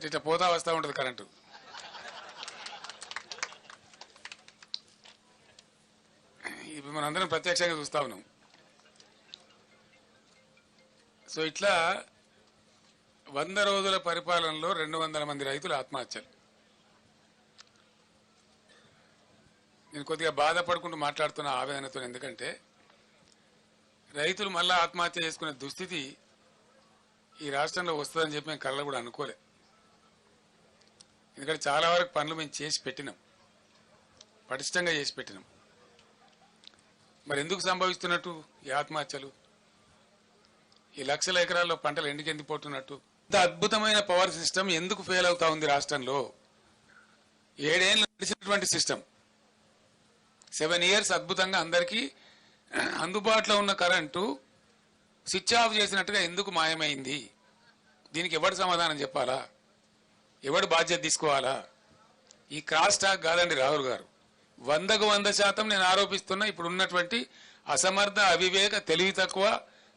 ఇట్లా పోతా వస్తూ ఉంటుంది కరెంటు. ఇప్పుడు మనందరం ప్రత్యక్షంగా చూస్తా ఉన్నాం. సో ఇట్లా 100 రోజుల పరిపాలనలో 200 మంది రైతులు ఆత్మహత్యలు. నేను కొద్దిగా బాధపడుకుంటూ మాట్లాడుతున్న ఆవేదనతో, ఎందుకంటే రైతులు మళ్ళీ ఆత్మహత్య చేసుకునే దుస్థితి ఈ రాష్ట్రంలో వస్తుందని చెప్పి మేము కళ్ళ కూడా అనుకోలే. ఎందుకంటే చాలా వరకు పనులు మేము చేసి పెట్టినాం, పటిష్టంగా చేసి పెట్టినాం. మరి ఎందుకు సంభవిస్తున్నట్టు ఈ ఆత్మహత్యలు? ఈ లక్షల ఎకరాల్లో పంటలు ఎందుకు ఇంత అద్భుతమైన పవర్ సిస్టమ్ ఎందుకు ఫెయిల్ అవుతా ఉంది రాష్ట్రంలో? 7 ఏళ్ళు నడిచినటువంటి సిస్టమ్, 7 ఇయర్స్ అద్భుతంగా అందరికీ అందుబాటులో ఉన్న కరెంటు స్విచ్ ఆఫ్ చేసినట్టుగా ఎందుకు మాయమైంది? దీనికి ఎవడు సమాధానం చెప్పాలా? ఎవడు బాధ్యత తీసుకోవాలా? ఈ క్రాస్ టాక్ కాదండి రాహుల్ గారు. 100కు 100% నేను ఆరోపిస్తున్నా ఇప్పుడు ఉన్నటువంటి అసమర్థ, అవివేక, తెలివి తక్కువ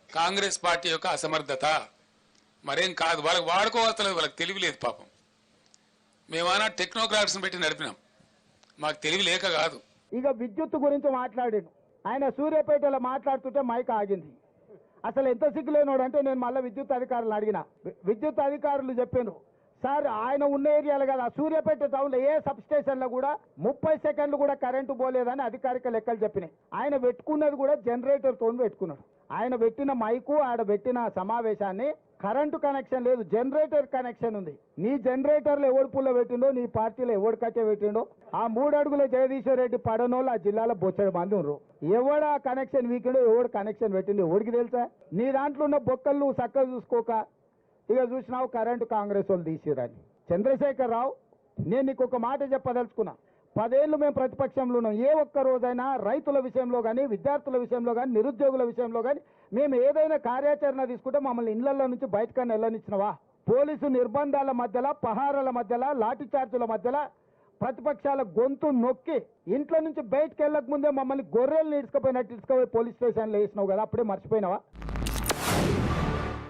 కాంగ్రెస్ పార్టీ యొక్క అసమర్థత. మరేం కాదు, వాళ్ళకి వాడుకోవస్తలేదు, వాళ్ళకి తెలివి లేదు పాపం. మేమన్నా టెక్నోక్రాట్స్ని పెట్టి నడిపినాం, మాకు తెలివి లేక కాదు. ఇక విద్యుత్ గురించి మాట్లాడాను ఆయన. సూర్యాపేటలో మాట్లాడుతుంటే మైక్ ఆగింది. అసలు ఎంత సిగ్గులేనోడు అంటే, నేను మళ్ళీ విద్యుత్ అధికారులు అడిగిన. విద్యుత్ అధికారులు చెప్పాను, సార్ ఆయన ఉన్న ఏరియాలు కదా, సూర్యాపేట టౌన్లో ఏ సబ్ స్టేషన్లో కూడా 30 సెకండ్లు కూడా కరెంటు పోలేదని అధికారిక లెక్కలు చెప్పినాయి. ఆయన పెట్టుకున్నది కూడా జనరేటర్తో పెట్టుకున్నాడు. ఆయన పెట్టిన మైకు, ఆడ పెట్టిన సమావేశాన్ని కరెంటు కనెక్షన్ లేదు, జనరేటర్ కనెక్షన్ ఉంది. నీ జనరేటర్లు ఎవడు పుల్ల పెట్టిండో, నీ పార్టీలో ఎవడు కట్టే పెట్టిండో, ఆ 3 అడుగుల జగదీశ్వర్ రెడ్డి పడనోళ్ళు ఆ జిల్లాలో బొచ్చడి మంది ఉన్నారు. ఎవడు ఆ కనెక్షన్ వీకిండో, ఎవడు కనెక్షన్ పెట్టిండో ఎవడికి తెలుసా? నీ దాంట్లో ఉన్న బొక్కలు నువ్వు చక్కగా చూసుకోక ఇక చూసినావు కరెంటు కాంగ్రెస్ వాళ్ళు తీసిరని. చంద్రశేఖర్ రావు, నేను నీకు ఒక మాట చెప్పదలుచుకున్నా. 10 ఏళ్ళు మేము ప్రతిపక్షంలో ఉన్నాం. ఏ ఒక్క రోజైనా రైతుల విషయంలో కానీ, విద్యార్థుల విషయంలో కానీ, నిరుద్యోగుల విషయంలో కానీ మేము ఏదైనా కార్యాచరణ తీసుకుంటే మమ్మల్ని ఇళ్లలో నుంచి బయటకన్నా వెళ్ళనిచ్చినవా? పోలీసు నిర్బంధాల మధ్యలో, పహారాల మధ్యలో, లాఠీ చార్జుల మధ్యలో ప్రతిపక్షాల గొంతు నొక్కి ఇంట్లో నుంచి బయటకు వెళ్ళక ముందే మమ్మల్ని గొర్రెలు ఇసుకపోయినట్టు ఇసుకపోయి పోలీస్ స్టేషన్లో వేసినావు కదా, అప్పుడే మర్చిపోయినావా?